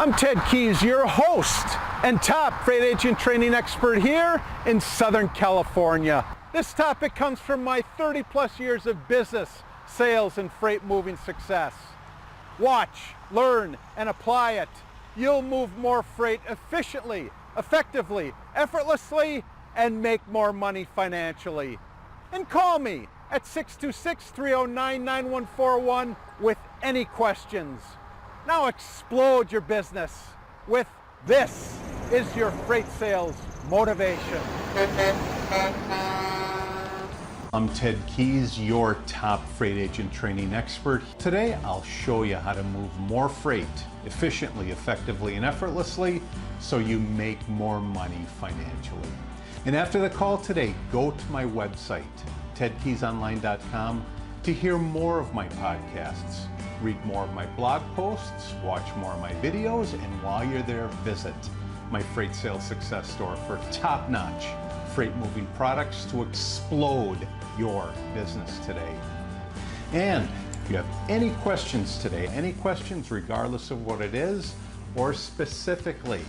I'm Ted Keys, your host and top freight agent training expert here in Southern California. This topic comes from my 30+ years of business, sales, and freight moving success. Watch, learn, and apply it. You'll move more freight efficiently, effectively, effortlessly, and make more money financially. And call me at 626-309-9141 with any questions. Now explode your business with This Is Your Freight Sales Motivation. I'm Ted Keys, your top freight agent training expert. Today I'll show you how to move more freight efficiently, effectively, and effortlessly so you make more money financially. And after the call today, go to my website, tedkeysonline.com, to hear more of my podcasts, read more of my blog posts, watch more of my videos, and while you're there, visit my Freight Sales Success Store for top-notch freight moving products to explode your business today. And if you have any questions today, any questions regardless of what it is, or specifically,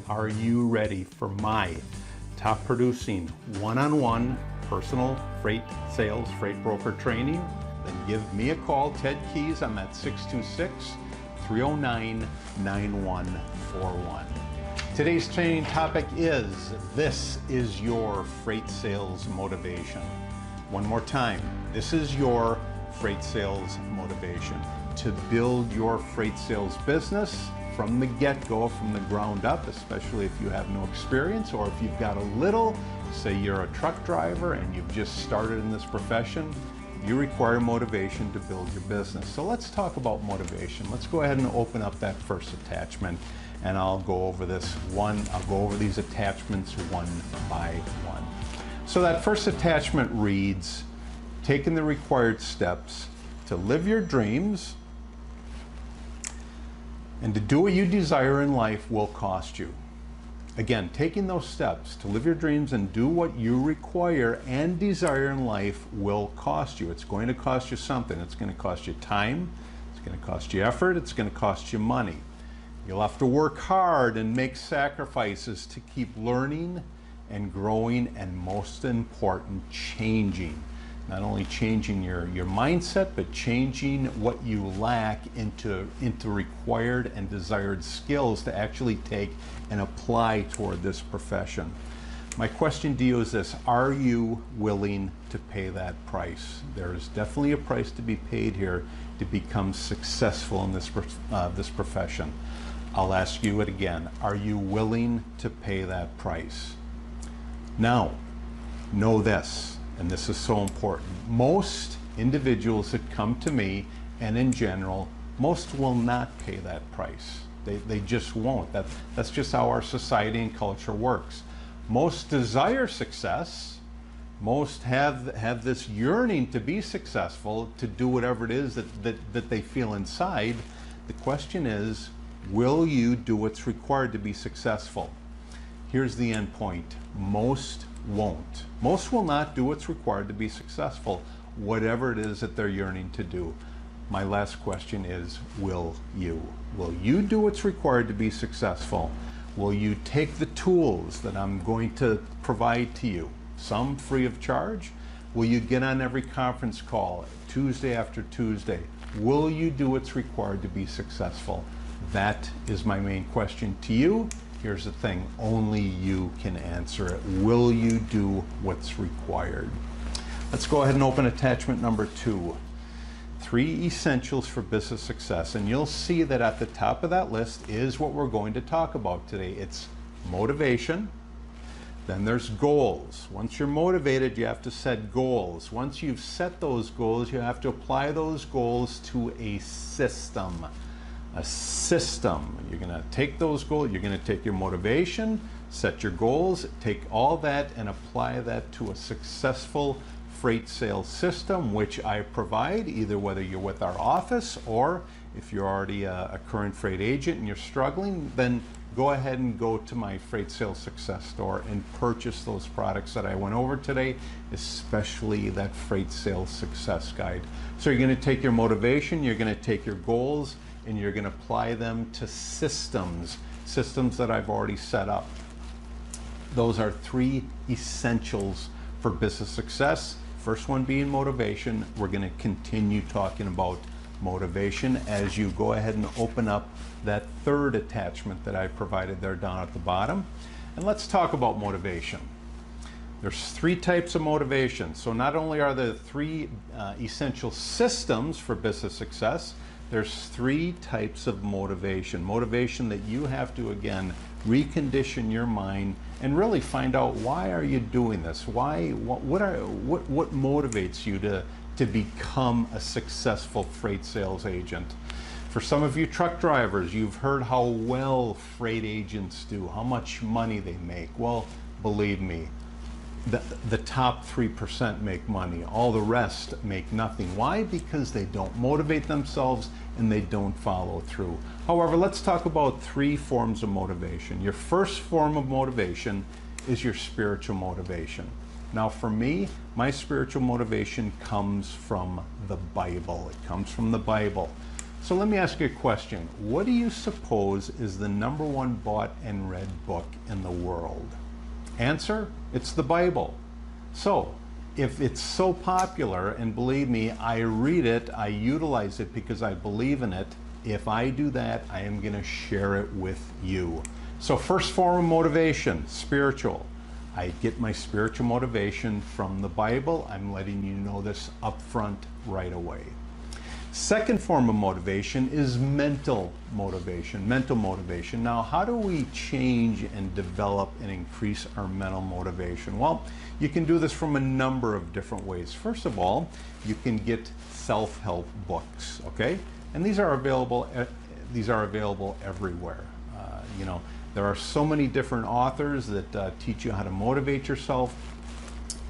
are you ready for my top producing one-on-one personal freight sales, freight broker training? Then give me a call, Ted Keys. I'm at 626-309-9141. Today's training topic is, this is your freight sales motivation. One more time, this is your freight sales motivation. To build your freight sales business from the get-go, from the ground up, especially if you have no experience or if you've got a little, say you're a truck driver and you've just started in this profession, you require motivation to build your business. So let's talk about motivation. Let's go ahead and open up that first attachment, and I'll go over these attachments one by one. So that first attachment reads, taking the required steps to live your dreams and to do what you desire in life will cost you. Again, taking those steps to live your dreams and do what you require and desire in life will cost you. It's going to cost you something. It's going to cost you time, it's going to cost you effort, it's going to cost you money. You'll have to work hard and make sacrifices to keep learning and growing, and most important, changing. Not only changing your mindset, but changing what you lack into required and desired skills to actually take and apply toward this profession. My question to you is this: are you willing to pay that price? There is definitely a price to be paid here to become successful in this profession. I'll ask you it again. Are you willing to pay that price? Now, know this, and this is so important. Most individuals that come to me, and in general, most will not pay that price. They just won't. That's just how our society and culture works. Most desire success. Most have this yearning to be successful, to do whatever it is that they feel inside. The question is, will you do what's required to be successful? Here's the end point. Most won't. Most will not do what's required to be successful, whatever it is that they're yearning to do. My last question is, will you? Will you do what's required to be successful? Will you take the tools that I'm going to provide to you, some free of charge? Will you get on every conference call Tuesday after Tuesday? Will you do what's required to be successful? That is my main question to you. Here's the thing, only you can answer it. Will you do what's required? Let's go ahead and open attachment number 2. 3 essentials for business success. And you'll see that at the top of that list is what we're going to talk about today. It's motivation. Then there's goals. Once you're motivated, you have to set goals. Once you've set those goals, you have to apply those goals to a system. A system. You're going to take those goals, you're going to take your motivation, set your goals, take all that and apply that to a successful freight sales system, which I provide, either whether you're with our office or if you're already a current freight agent and you're struggling, then go ahead and go to my Freight Sales Success Store and purchase those products that I went over today, especially that Freight Sales Success Guide. So you're going to take your motivation, you're going to take your goals, and you're going to apply them to systems that I've already set up. Those are 3 essentials for business success. First one being motivation. We're going to continue talking about motivation as you go ahead and open up that 3rd attachment that I provided there down at the bottom. And let's talk about motivation. There's 3 types of motivation. So not only are there 3 essential systems for business success, there's 3 types of motivation. Motivation that you have to, again, recondition your mind and really find out, why are you doing this? What motivates you to become a successful freight sales agent? For some of you truck drivers, you've heard how well freight agents do, how much money they make. Well, believe me, the top 3% make money. All the rest make nothing. Why? Because they don't motivate themselves and they don't follow through. However, let's talk about 3 forms of motivation. Your first form of motivation is your spiritual motivation. Now for me, my spiritual motivation comes from the Bible. It comes from the Bible. So let me ask you a question. What do you suppose is the #1 bought and read book in the world? Answer, it's the Bible. So if it's so popular, and believe me, I read it, I utilize it because I believe in it, if I do that, I am going to share it with you. So first form of motivation, spiritual. I get my spiritual motivation from the Bible. I'm letting you know this up front right away. Second form of motivation is mental motivation. Mental motivation. Now, how do we change and develop and increase our mental motivation? Well, you can do this from a number of different ways. First of all, you can get self-help books, okay? And these are available everywhere. You know, there are so many different authors that teach you how to motivate yourself.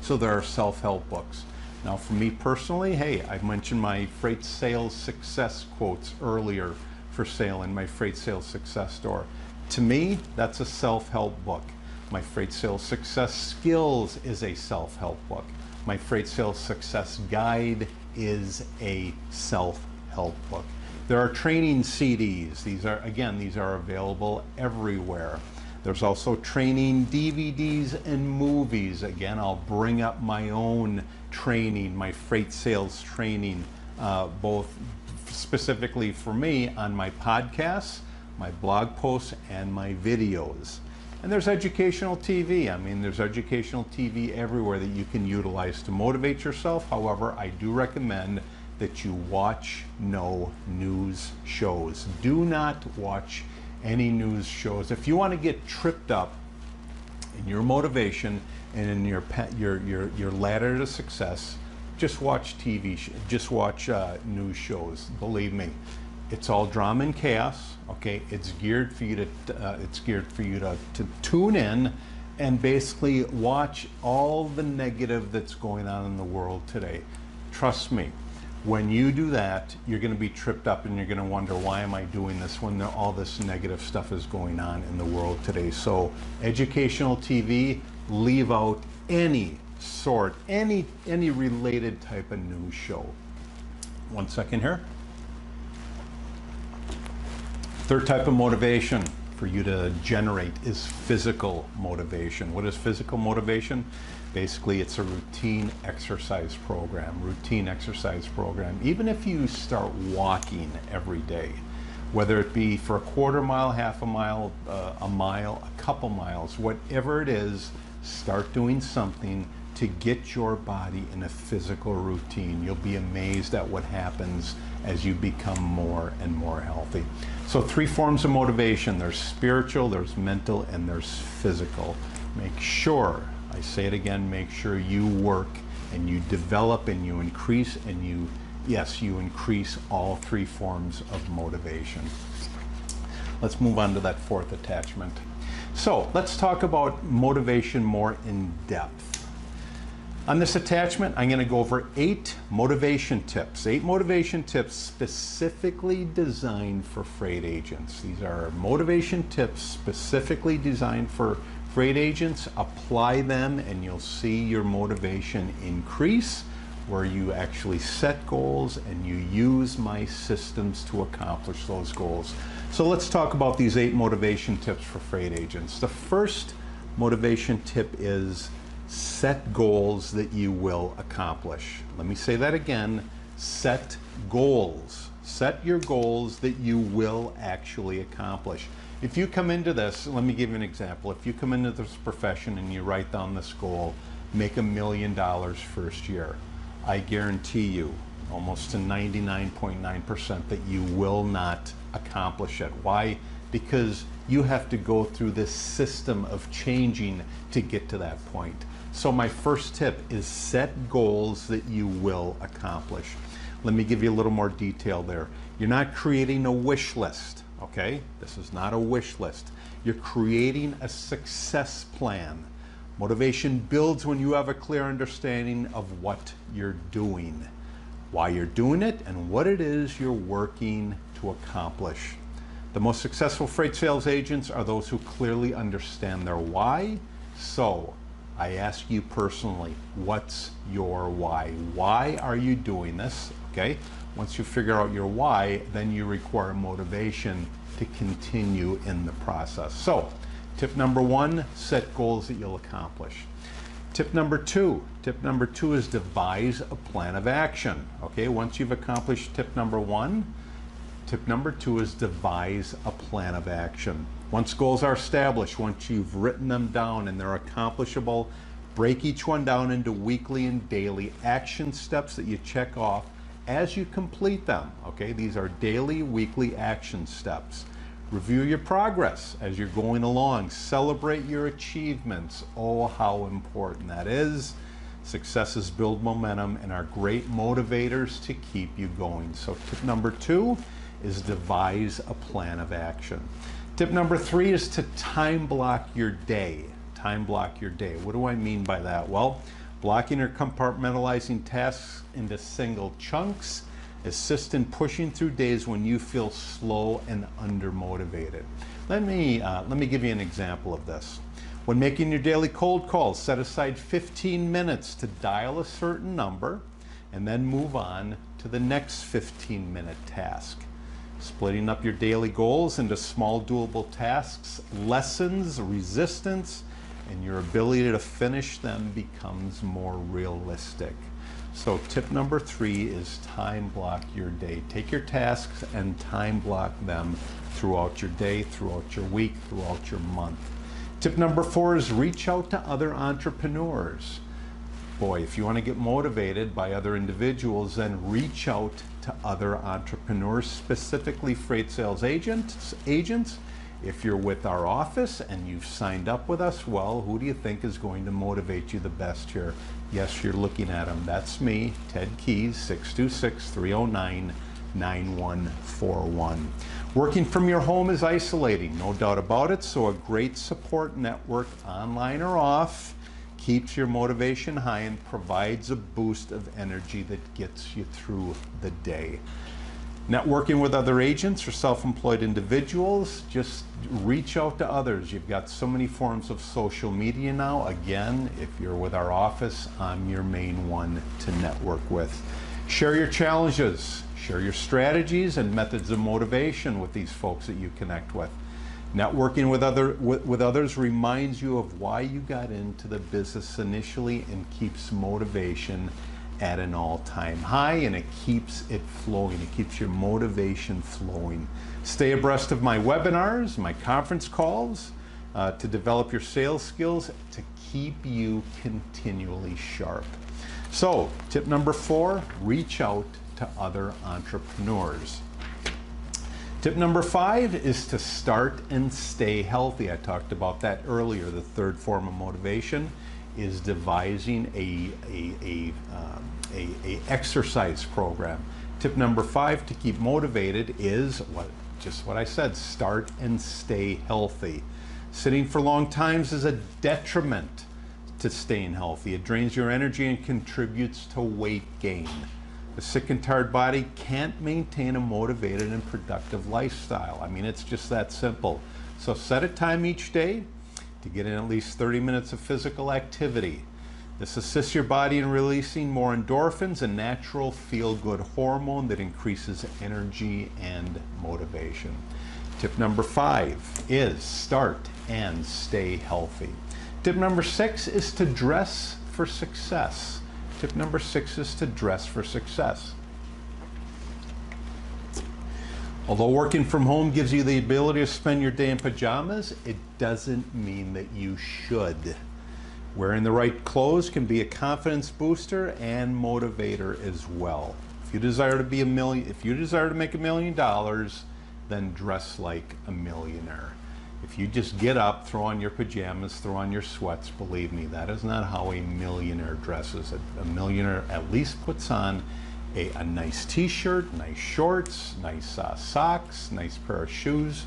So there are self-help books. Now for me personally, hey, I mentioned my freight sales success quotes earlier for sale in my freight sales success store. To me, that's a self-help book. My freight sales success skills is a self-help book. My freight sales success guide is a self-help book. There are training CDs. These are available everywhere. There's also training DVDs and movies. Again, I'll bring up my own training, my freight sales training, both specifically for me on my podcasts, my blog posts, and my videos. And there's educational TV. I mean, there's educational TV everywhere that you can utilize to motivate yourself. However, I do recommend that you watch no news shows. Do not watch any news shows. If you want to get tripped up in your motivation and in your ladder to success, just watch just watch news shows. Believe me, it's all drama and chaos. Okay, it's geared for you to tune in and basically watch all the negative that's going on in the world today. Trust me. When you do that, you're going to be tripped up and you're going to wonder, why am I doing this when all this negative stuff is going on in the world today? So educational TV, leave out any related type of news show. One second here. Third type of motivation for you to generate is physical motivation. What is physical motivation? Basically, it's a routine exercise program. Even if you start walking every day, whether it be for a quarter mile, half a mile, a couple miles, whatever it is, start doing something to get your body in a physical routine. You'll be amazed at what happens as you become more and more healthy. So 3 forms of motivation. There's spiritual, there's mental, and there's physical. Make sure, I say it again, make sure you work and you develop and you increase and you increase all 3 forms of motivation. Let's move on to that 4th attachment. So let's talk about motivation more in depth. On this attachment, I'm going to go over 8 motivation tips. 8 motivation tips specifically designed for freight agents. These are motivation tips specifically designed for freight agents. Apply them and you'll see your motivation increase where you actually set goals and you use my systems to accomplish those goals. So let's talk about these 8 motivation tips for freight agents. The first motivation tip is set goals that you will accomplish. Let me say that again, set goals. Set your goals that you will actually accomplish. If you come into this, let me give you an example. If you come into this profession and you write down this goal, make $1 million first year, I guarantee you almost to 99.9% that you will not accomplish it. Why? Because you have to go through this system of changing to get to that point. So my first tip is set goals that you will accomplish. Let me give you a little more detail there. You're not creating a wish list, okay? This is not a wish list. You're creating a success plan. Motivation builds when you have a clear understanding of what you're doing, why you're doing it, and what it is you're working to accomplish. The most successful freight sales agents are those who clearly understand their why. So I ask you personally, what's your why? Why are you doing this? Okay. Once you figure out your why, then you require motivation to continue in the process. So tip number 1, set goals that you'll accomplish. Tip number 2 is devise a plan of action. Okay, once you've accomplished tip number 1, tip number 2 is devise a plan of action. Once goals are established, once you've written them down and they're accomplishable, break each one down into weekly and daily action steps that you check off as you complete them. Okay, these are daily, weekly action steps. Review your progress as you're going along. Celebrate your achievements. Oh, how important that is. Successes build momentum and are great motivators to keep you going. So tip number 2 is devise a plan of action. Tip number 3 is to time block your day. Time block your day. What do I mean by that? Well, blocking or compartmentalizing tasks into single chunks assist in pushing through days when you feel slow and undermotivated. Let me give you an example of this. When making your daily cold calls, set aside 15 minutes to dial a certain number and then move on to the next 15-minute task. Splitting up your daily goals into small doable tasks lessens resistance and your ability to finish them becomes more realistic. So tip number 3 is time block your day. Take your tasks and time block them throughout your day, throughout your week, throughout your month. Tip number 4 is reach out to other entrepreneurs. Boy, if you want to get motivated by other individuals, then reach out to other entrepreneurs, specifically freight sales agents. If you're with our office and you've signed up with us, well, who do you think is going to motivate you the best here? Yes, you're looking at them. That's me, Ted Keys, 626-309-9141. Working from your home is isolating, no doubt about it, so a great support network, online or off, keeps your motivation high and provides a boost of energy that gets you through the day. Networking with other agents or self-employed individuals, just reach out to others. You've got so many forms of social media now. Again, if you're with our office, I'm your main one to network with. Share your challenges, share your strategies and methods of motivation with these folks that you connect with. Networking with others reminds you of why you got into the business initially and keeps motivation at an all-time high, and it keeps it flowing. It keeps your motivation flowing. Stay abreast of my webinars, my conference calls, to develop your sales skills to keep you continually sharp. So, tip number 4, reach out to other entrepreneurs. Tip number 5 is to start and stay healthy. I talked about that earlier. The third form of motivation is devising a exercise program. Tip number 5 to keep motivated is just what I said, start and stay healthy. Sitting for long times is a detriment to staying healthy. It drains your energy and contributes to weight gain. The sick and tired body can't maintain a motivated and productive lifestyle. I mean, it's just that simple. So set a time each day to get in at least 30 minutes of physical activity. This assists your body in releasing more endorphins, a natural feel-good hormone that increases energy and motivation. Tip number 5 is start and stay healthy. Tip number 6 is to dress for success. Tip number 6 is to dress for success. Although working from home gives you the ability to spend your day in pajamas, it doesn't mean that you should. Wearing the right clothes can be a confidence booster and motivator as well. If you desire to make $1 million, then dress like a millionaire. If you just get up, throw on your pajamas, throw on your sweats, believe me, that is not how a millionaire dresses. A millionaire at least puts on a nice t-shirt, nice shorts, nice socks, nice pair of shoes.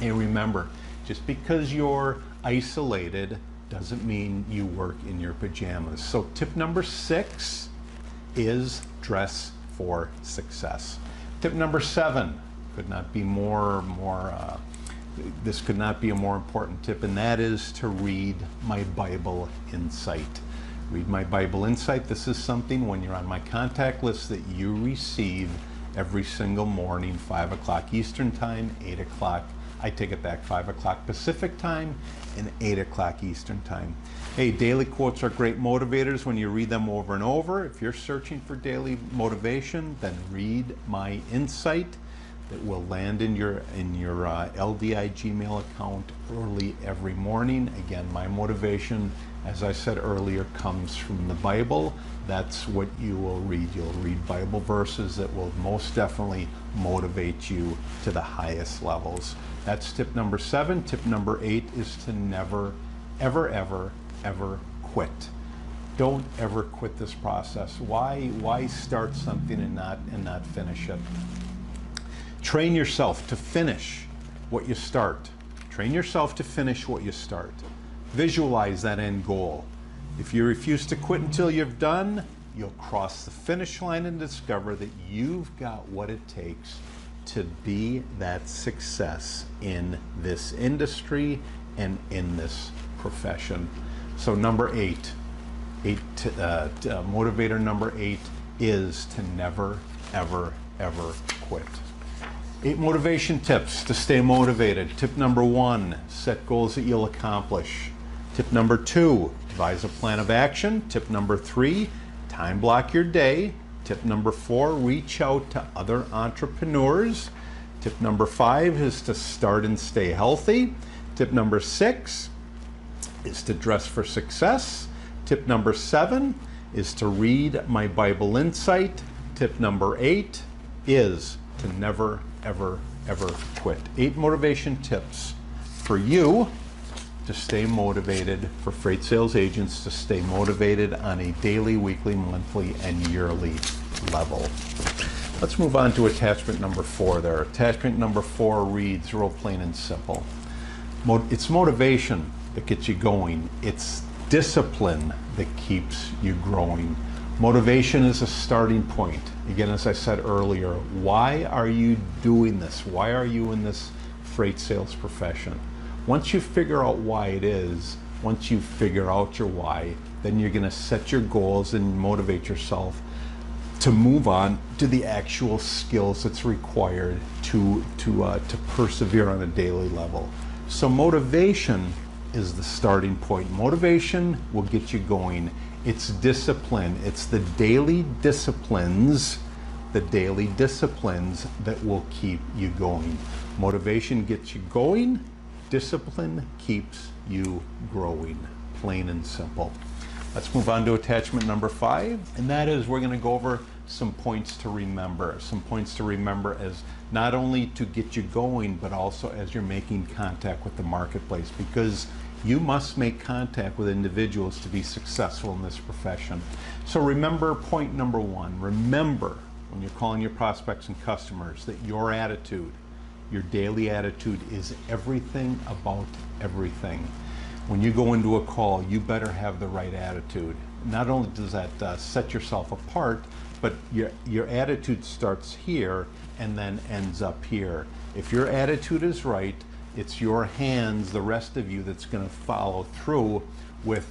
And remember, just because you're isolated doesn't mean you work in your pajamas. So tip number 6 is dress for success. Tip number 7 could not be this could not be a more important tip, and that is to read my Bible Insight. Read my Bible Insight. This is something when you're on my contact list that you receive every single morning, 5 o'clock Eastern Time, 8 o'clock, I take it back, 5 o'clock Pacific Time, and 8 o'clock Eastern Time. Hey, daily quotes are great motivators when you read them over and over. If you're searching for daily motivation, then read my Insight. That will land in your LDI Gmail account early every morning. Again, my motivation, as I said earlier, comes from the Bible. That's what you will read. You'll read Bible verses that will most definitely motivate you to the highest levels. That's tip number 7. Tip number 8 is to never, ever, ever, ever quit. Don't ever quit this process. Why start something and not finish it? Train yourself to finish what you start. Train yourself to finish what you start. Visualize that end goal. If you refuse to quit until you've done, you'll cross the finish line and discover that you've got what it takes to be that success in this industry and in this profession. So number 8, motivator number 8 is to never, ever, ever quit. 8 motivation tips to stay motivated. Tip number 1, set goals that you'll accomplish. Tip number 2, devise a plan of action. Tip number 3, time block your day. Tip number 4, reach out to other entrepreneurs. Tip number 5 is to start and stay healthy. Tip number 6 is to dress for success. Tip number 7 is to read my Bible Insight. Tip number 8 is to never, ever, ever quit. 8 motivation tips for you to stay motivated, for freight sales agents to stay motivated on a daily, weekly, monthly, and yearly level. Let's move on to attachment number 4 there. Attachment number 4 reads real plain and simple. It's motivation that gets you going. It's discipline that keeps you growing. Motivation is a starting point. Again, as I said earlier, why are you doing this? Why are you in this freight sales profession? Once you figure out why it is, once you figure out your why, then you're going to set your goals and motivate yourself to move on to the actual skills that's required to persevere on a daily level. So motivation is the starting point. Motivation will get you going. It's discipline. It's the daily disciplines that will keep you going. Motivation gets you going. Discipline keeps you growing. Plain and simple. Let's move on to attachment number 5, and that is we're going to go over some points to remember. Some points to remember as not only to get you going, but also as you're making contact with the marketplace, because you must make contact with individuals to be successful in this profession. So remember point number 1. Remember when you're calling your prospects and customers that your attitude, your daily attitude, is everything about everything. When you go into a call, you better have the right attitude. Not only does that set yourself apart, but your attitude starts here and then ends up here. If your attitude is right, it's your hands, the rest of you, that's going to follow through with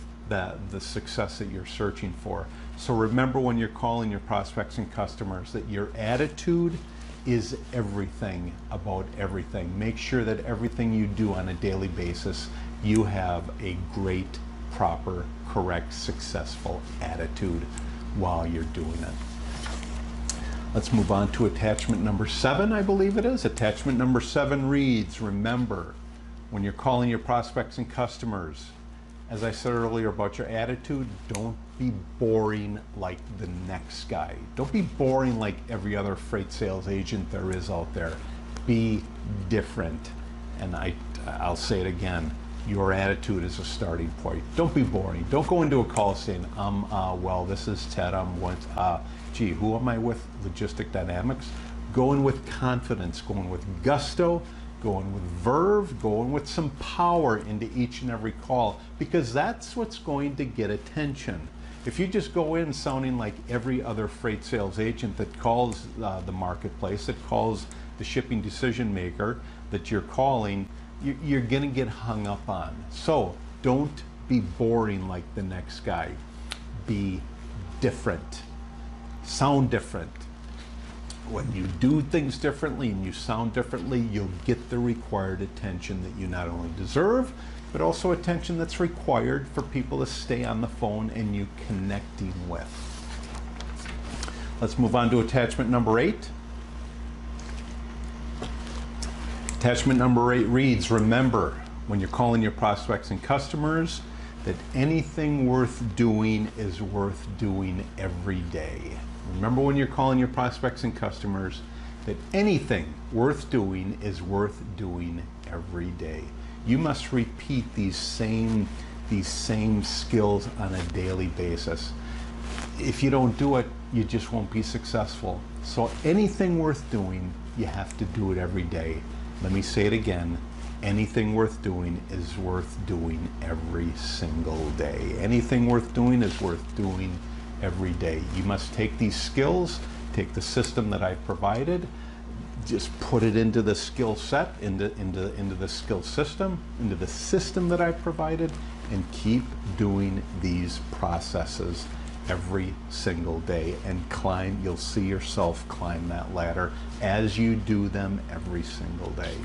the success that you're searching for. So remember, when you're calling your prospects and customers, that your attitude is everything about everything. Make sure that everything you do on a daily basis, you have a great, proper, correct, successful attitude while you're doing it. Let's move on to attachment number 7, I believe it is. Attachment number 7 reads, remember, when you're calling your prospects and customers, as I said earlier about your attitude, don't be boring like the next guy. Don't be boring like every other freight sales agent there is out there. Be different. And I'll say it again, your attitude is a starting point. Don't be boring. Don't go into a call saying, well, this is Ted, gee, who am I with? Logistic Dynamics. Go in with confidence, going with gusto, going with verve, going with some power into each and every call, because that's what's going to get attention. If you just go in sounding like every other freight sales agent that calls the marketplace, that calls the shipping decision maker that you're calling, you're gonna get hung up on. So don't be boring like the next guy. Be different. Sound different. When you do things differently and you sound differently, you'll get the required attention that you not only deserve, but also attention that's required for people to stay on the phone and you connecting with. Let's move on to attachment number 8. Attachment number 8 reads, remember, when you're calling your prospects and customers, that anything worth doing is worth doing every day. Remember, when you're calling your prospects and customers, that anything worth doing is worth doing every day. You must repeat these same skills on a daily basis. If you don't do it, you just won't be successful. So anything worth doing, you have to do it every day. Let me say it again. Anything worth doing is worth doing every single day. Anything worth doing is worth doing every day. You must take these skills, take the system that I've provided, just put it into the skill set, into the skill system, into the system that I've provided, and keep doing these processes every single day and climb. You'll see yourself climb that ladder as you do them every single day.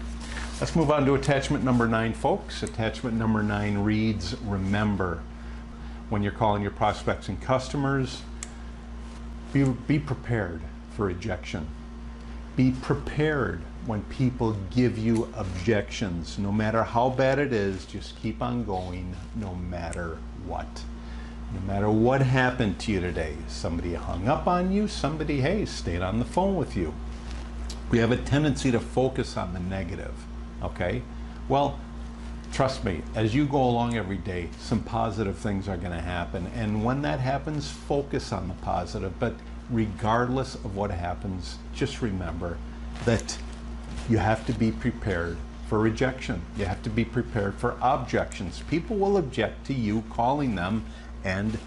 Let's move on to attachment number 9, folks. Attachment number 9 reads, remember, when you're calling your prospects and customers, be prepared for rejection. Be prepared when people give you objections. No matter how bad it is, just keep on going no matter what. No matter what happened to you today. Somebody hung up on you, somebody, hey, stayed on the phone with you. We have a tendency to focus on the negative, okay? Well, trust me, as you go along every day, some positive things are going to happen. And when that happens, focus on the positive. But regardless of what happens, just remember that you have to be prepared for rejection. You have to be prepared for objections. People will object to you calling them and,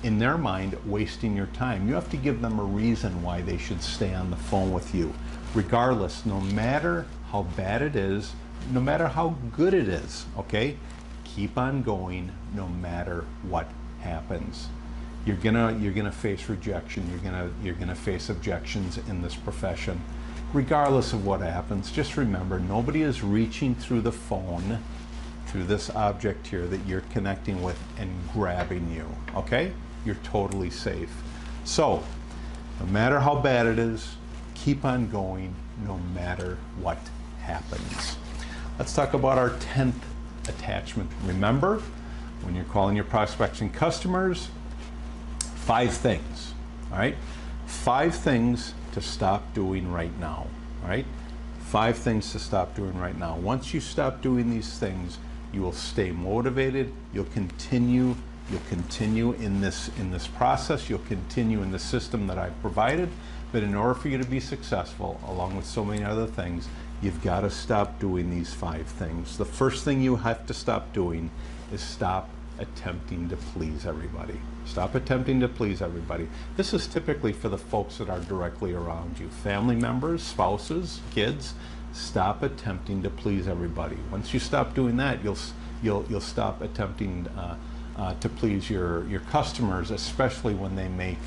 in their mind, wasting your time. You have to give them a reason why they should stay on the phone with you. Regardless, no matter how bad it is, no matter how good it is, okay? Keep on going no matter what happens. You're gonna face rejection. You're gonna face objections in this profession. Regardless of what happens, just remember, nobody is reaching through the phone, through this object here that you're connecting with and grabbing you, okay? You're totally safe. So, no matter how bad it is, keep on going no matter what happens. Let's talk about our 10th attachment. Remember, when you're calling your prospects and customers, 5 things, all right? 5 things to stop doing right now, all right? 5 things to stop doing right now. Once you stop doing these things, you will stay motivated. You'll continue in this process. You'll continue in the system that I've provided. But in order for you to be successful, along with so many other things, you've got to stop doing these 5 things. The first thing you have to stop doing is stop attempting to please everybody. Stop attempting to please everybody. This is typically for the folks that are directly around you. Family members, spouses, kids. Stop attempting to please everybody. Once you stop doing that, you'll stop attempting to please your customers, especially when they make,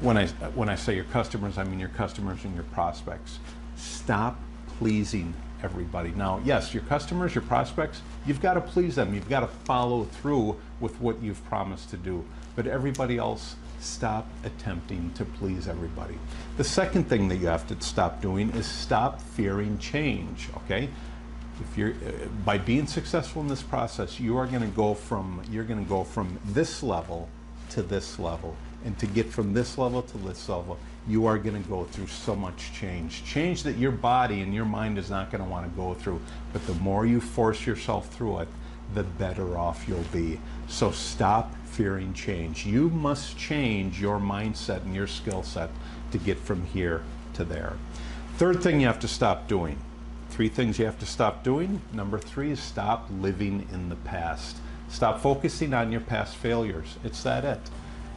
when I say your customers, I mean your customers and your prospects. Stop pleasing everybody. Now, yes, your customers, your prospects, you've got to please them. You've got to follow through with what you've promised to do. But everybody else, stop attempting to please everybody. The second thing that you have to stop doing is stop fearing change, okay? If you're, by being successful in this process, you're going to go from this level to this level. And to get from this level to this level, you are going to go through so much change that your body and your mind is not going to want to go through. But the more you force yourself through it, the better off you'll be. So stop fearing change. You must change your mindset and your skill set to get from here to there. Third thing you have to stop doing. 3 things you have to stop doing. Number 3 is stop living in the past. Stop focusing on your past failures. It's it.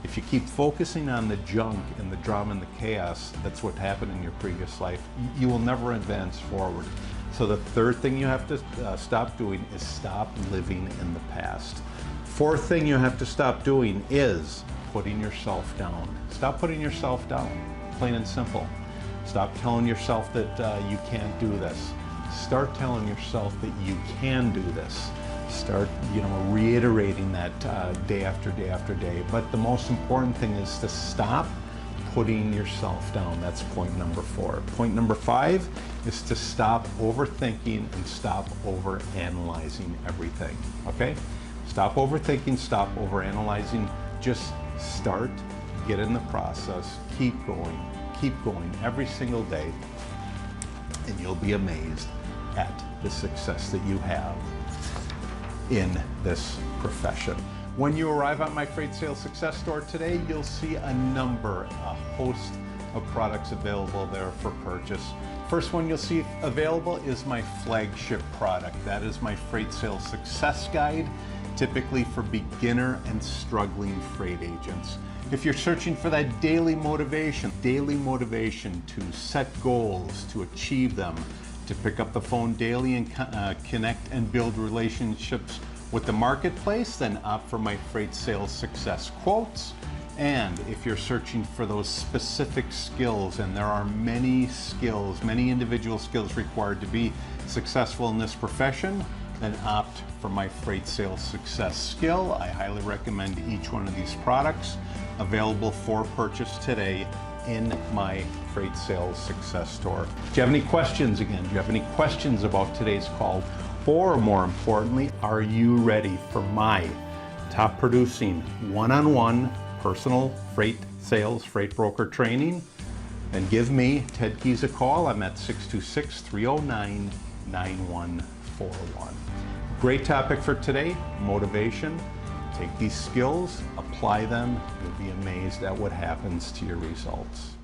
If you keep focusing on the junk and the drama and the chaos, that's what happened in your previous life, you will never advance forward. So the third thing you have to stop doing is stop living in the past. Fourth thing you have to stop doing is putting yourself down. Stop putting yourself down, plain and simple. Stop telling yourself that you can't do this. Start telling yourself that you can do this. Start, reiterating that day after day after day. But the most important thing is to stop putting yourself down. That's point number 4. Point number 5 is to stop overthinking and stop overanalyzing everything. Okay? Stop overthinking, stop overanalyzing. Just start, get in the process, keep going every single day, and you'll be amazed at the success that you have in this profession. When you arrive at my Freight Sales Success Store today, you'll see a host of products available there for purchase. First one you'll see available is my flagship product. That is my Freight Sales Success Guide, typically for beginner and struggling freight agents. If you're searching for that daily motivation to set goals, to achieve them, to pick up the phone daily and connect and build relationships with the marketplace, then opt for my Freight Sales Success Quotes. And if you're searching for those specific skills, and there are many skills, many individual skills required to be successful in this profession, then opt for my Freight Sales Success Skill. I highly recommend each one of these products, available for purchase today in my Freight Sales Success Store. Do you have any questions do you have any questions about today's call? Or more importantly, are you ready for my top producing one-on-one personal freight sales, freight broker training? Then give me, Ted Keys, a call. I'm at 626-309-9141. Great topic for today, motivation. Take these skills, apply them, you'll be amazed at what happens to your results.